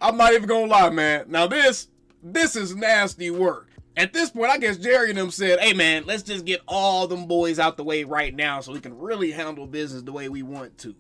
I'm not even gonna lie, man. Now this is nasty work. At this point, I guess Jerry and them said, hey man, let's just get all them boys out the way right now so we can really handle business the way we want to.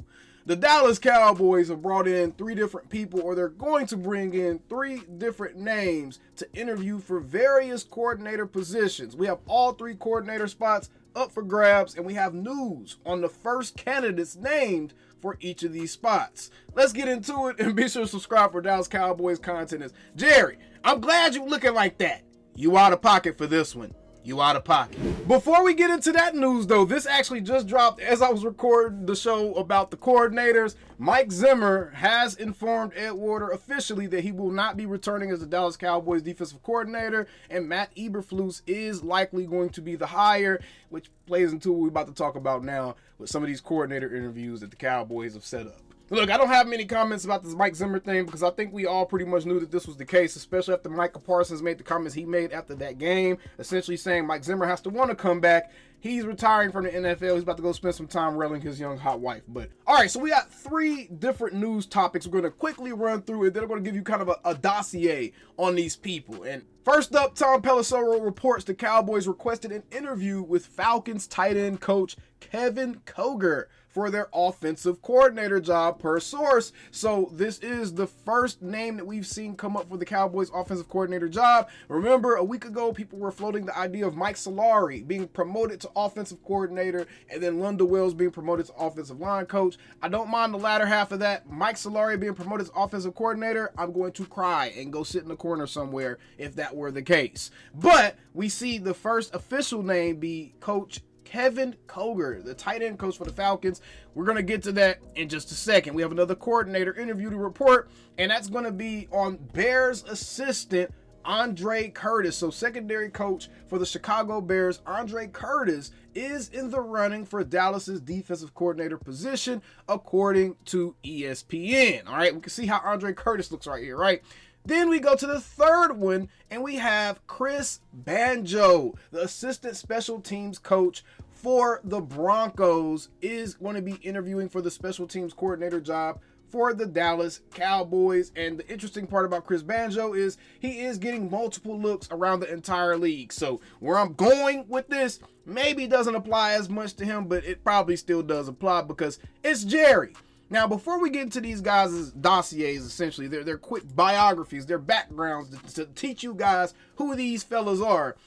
The Dallas Cowboys have brought in 3 different people, or they're going to bring in 3 different names to interview for various coordinator positions. We have all 3 coordinator spots up for grabs, and we have news on the first candidates named for each of these spots. Let's get into it, and be sure to subscribe for Dallas Cowboys content. Jerry, I'm glad you looking like that. You out of pocket for this one. You out of pocket. Before we get into that news, though, this actually just dropped as I was recording the show about the coordinators. Mike Zimmer has informed Ed Warder officially that he will not be returning as the Dallas Cowboys defensive coordinator, and Matt Eberflus is likely going to be the hire, which plays into what we're about to talk about now with some of these coordinator interviews that the Cowboys have set up. Look, I don't have many comments about this Mike Zimmer thing because I think we all pretty much knew that this was the case, especially after Micah Parsons made the comments he made after that game, essentially saying Mike Zimmer has to want to come back. He's retiring from the NFL. He's about to go spend some time railing his young hot wife. But all right, so we got 3 different news topics we're going to quickly run through, and then I'm going to give you kind of a dossier on these people. And first up, Tom Pelissero reports the Cowboys requested an interview with Falcons tight end coach Kevin Koger for their offensive coordinator job per source. So this is the first name that we've seen come up for the Cowboys offensive coordinator job. Remember, a week ago, people were floating the idea of Mike Solari being promoted to offensive coordinator, and then Lunda Wells being promoted to offensive line coach. I don't mind the latter half of that. Mike Solari being promoted to offensive coordinator, I'm going to cry and go sit in the corner somewhere if that were the case. But we see the first official name be Coach Kevin Koger, the tight end coach for the Falcons. We're going to get to that in just a second. We have another coordinator interview to report, and that's going to be on Bears assistant Andre Curtis. So secondary coach for the Chicago Bears, Andre Curtis, is in the running for Dallas's defensive coordinator position, according to ESPN. All right, we can see how Andre Curtis looks right here, right? Then we go to the third one, and we have Chris Banjo, the assistant special teams coach for the Broncos, is going to be interviewing for the special teams coordinator job for the Dallas Cowboys. And the interesting part about Chris Banjo is he is getting multiple looks around the entire league. So where I'm going with this maybe doesn't apply as much to him, but it probably still does apply because it's Jerry. Now, before we get into these guys' dossiers, essentially, their quick biographies, their backgrounds, to teach you guys who these fellas are,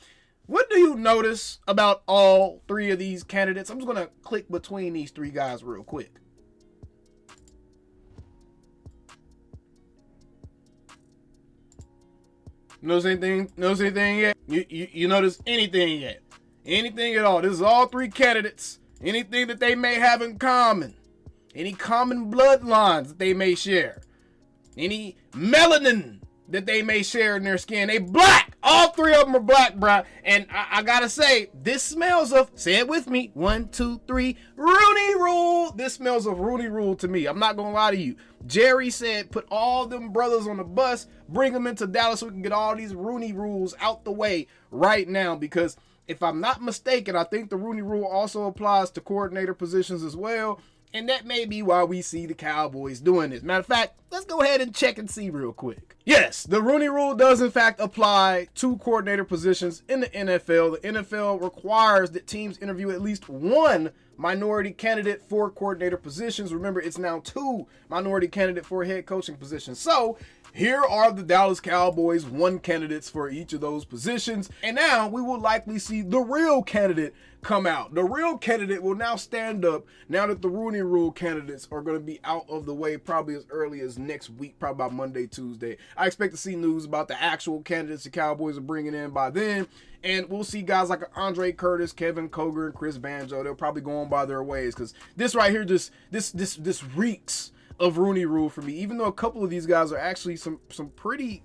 what do you notice about all 3 of these candidates? I'm just going to click between these 3 guys real quick. Notice anything? Notice anything yet? You notice anything yet? Anything at all? This is all 3 candidates. Anything that they may have in common? Any common bloodlines that they may share? Any melanin that they may share in their skin? They black. All 3 of them are black, bro. And I gotta say, this smells of, say it with me, 1, 2, 3, Rooney Rule. This smells of Rooney Rule to me. I'm not gonna lie to you. Jerry said, put all them brothers on the bus, bring them into Dallas so we can get all these Rooney Rules out the way right now. Because if I'm not mistaken, I think the Rooney Rule also applies to coordinator positions as well. And that may be why we see the Cowboys doing this. Matter of fact, let's go ahead and check and see real quick. Yes, the Rooney Rule does in fact apply to coordinator positions in the NFL. The NFL requires that teams interview at least 1 minority candidate for coordinator positions. Remember, it's now 2 minority candidate for head coaching positions. So here are the Dallas Cowboys 1 candidates for each of those positions. And now we will likely see the real candidate come out. The real candidate will now stand up now that the Rooney Rule candidates are going to be out of the way probably as early as next week, probably by Monday, Tuesday. I expect to see news about the actual candidates the Cowboys are bringing in by then. And we'll see guys like Andre Curtis, Kevin Koger, and Chris Banjo. They'll probably go on by their ways because this right here, this reeks of Rooney Rule for me, even though a couple of these guys are actually some pretty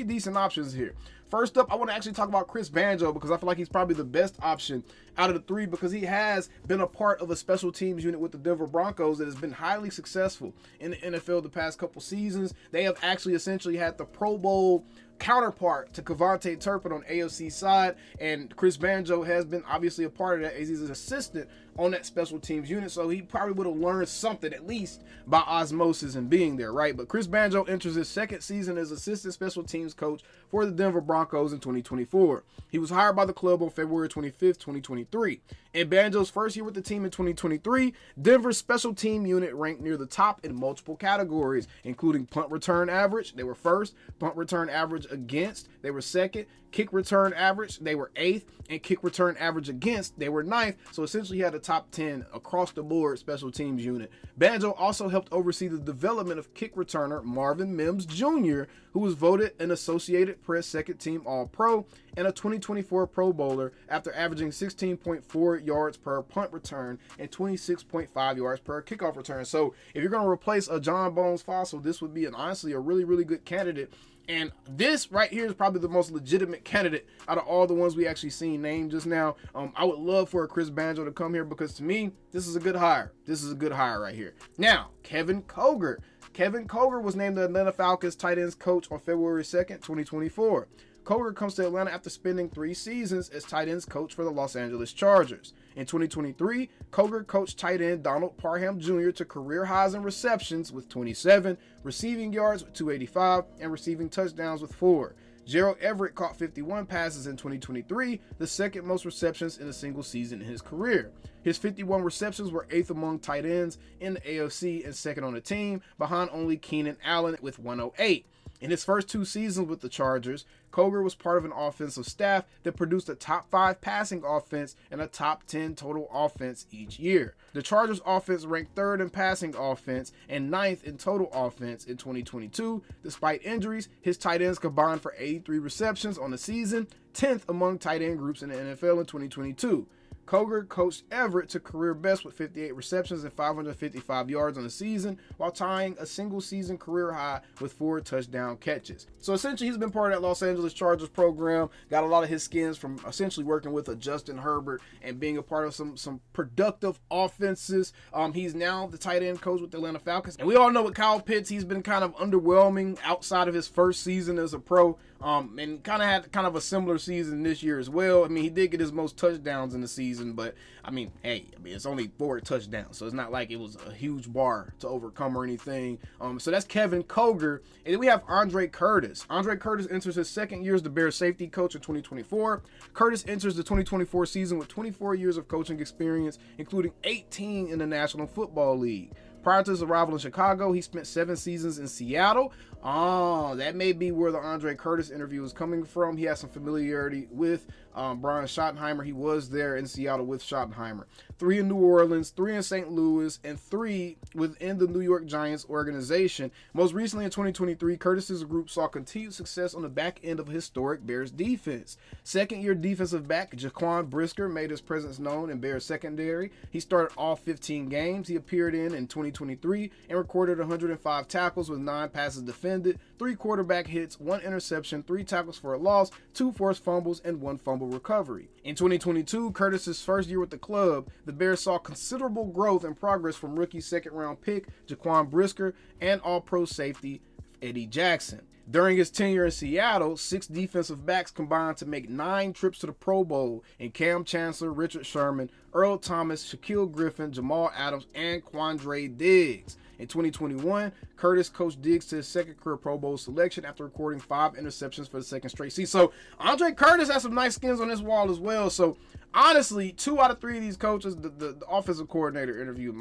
decent options here. first up, I want to actually talk about Chris Banjo because I feel like he's probably the best option out of the three because he has been a part of a special teams unit with the Denver Broncos that has been highly successful in the NFL the past couple seasons. They have actually essentially had the Pro Bowl counterpart to Cavante Turpin on AFC side, and Chris Banjo has been obviously a part of that as he's an assistant on that special teams unit, so he probably would have learned something at least by osmosis and being there, right? But Chris Banjo enters his second season as assistant special teams coach for the Denver Broncos in 2024. He was hired by the club on February 25th, 2023. In Banjo's first year with the team in 2023, Denver's special team unit ranked near the top in multiple categories, including punt return average, they were first, punt return average against, they were second, kick return average, they were 8th, and kick return average against, they were 9th. So essentially he had a top 10 across the board special teams unit. Banjo also helped oversee the development of kick returner Marvin Mims Jr., who was voted an Associated Press second team All-Pro and a 2024 Pro Bowler after averaging 16.4 yards per punt return and 26.5 yards per kickoff return. So if you're going to replace a John Bones Fossil, this would be honestly a really, really good candidate. And this right here is probably the most legitimate candidate out of all the ones we actually seen named just now. I would love for a Chris Banjo to come here because to me, this is a good hire. This is a good hire right here. Now, Kevin Koger. Kevin Koger was named the Atlanta Falcons tight ends coach on February 2nd, 2024. Koger comes to Atlanta after spending 3 seasons as tight ends coach for the Los Angeles Chargers. In 2023, Koger coached tight end Donald Parham Jr. to career highs in receptions with 27, receiving yards with 285, and receiving touchdowns with 4. Gerald Everett caught 51 passes in 2023, the second most receptions in a single season in his career. His 51 receptions were 8th among tight ends in the AFC and second on the team, behind only Keenan Allen with 108. In his first 2 seasons with the Chargers, Koger was part of an offensive staff that produced a top 5 passing offense and a top 10 total offense each year. The Chargers offense ranked 3rd in passing offense and 9th in total offense in 2022. Despite injuries, his tight ends combined for 83 receptions on the season, 10th among tight end groups in the NFL in 2022. Koger coached Everett to career best with 58 receptions and 555 yards on the season, while tying a single season career high with 4 touchdown catches. So essentially, he's been part of that Los Angeles Chargers program, got a lot of his skins from essentially working with a Justin Herbert and being a part of some productive offenses. He's now the tight end coach with the Atlanta Falcons. And we all know with Kyle Pitts, he's been kind of underwhelming outside of his first season as a pro. And kind of had kind of a similar season this year as well. I mean, he did get his most touchdowns in the season, but I mean, it's only 4 touchdowns, so it's not like it was a huge bar to overcome or anything. So that's Kevin Koger. And then we have Andre Curtis. Andre Curtis enters his second year as the Bears safety coach in 2024. Curtis enters the 2024 season with 24 years of coaching experience, including 18 in the National Football League. Prior to his arrival in Chicago, he spent 7 seasons in Seattle. That may be where the Andre Curtis interview is coming from. He has some familiarity with Brian Schottenheimer. He was there in Seattle with Schottenheimer. 3 in New Orleans, 3 in St. Louis, and 3 within the New York Giants organization. Most recently in 2023, Curtis's group saw continued success on the back end of a historic Bears defense. Second-year defensive back Jaquan Brisker made his presence known in Bears secondary. He started all 15 games he appeared in 2023 and recorded 105 tackles with 9 passes defended, 3 quarterback hits, 1 interception, 3 tackles for a loss, 2 forced fumbles, and 1 fumble recovery. In 2022, Curtis's first year with the club, the Bears saw considerable growth and progress from rookie second-round pick Jaquan Brisker and all-pro safety Eddie Jackson. During his tenure in Seattle, 6 defensive backs combined to make 9 trips to the Pro Bowl in Cam Chancellor, Richard Sherman, Earl Thomas, Shaquille Griffin, Jamal Adams, and Quandre Diggs. In 2021, Curtis coached Diggs to his second career Pro Bowl selection after recording 5 interceptions for the second straight season. So Andre Curtis has some nice skins on his wall as well. So honestly, 2 out of 3 of these coaches, the offensive coordinator interview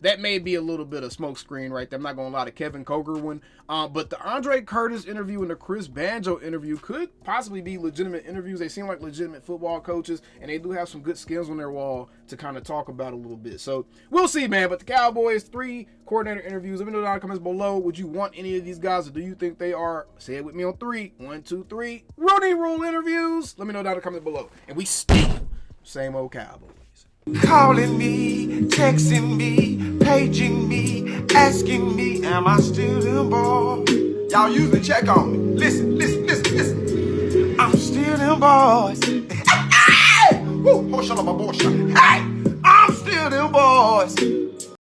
that may be a little bit of smoke screen right there. I'm not going to lie, to Kevin Koger one. But the Andre Curtis interview and the Chris Banjo interview could possibly be legitimate interviews. They seem like legitimate football coaches, and they do have some good skills on their wall to kind of talk about a little bit. So we'll see, man. But the Cowboys, 3 coordinator interviews. Let me know down in the comments below. Would you want any of these guys, or do you think they are, say it with me on 3, 1, 2, 3, Rooney Rule interviews? Let me know down in the comments below. And we still same old Cowboys. Calling me, texting me, paging me, asking me, am I still the ball? Y'all usually check on me. Listen. them boys. Hey, woo, shut up, my boy. Hey, I'm still them boys.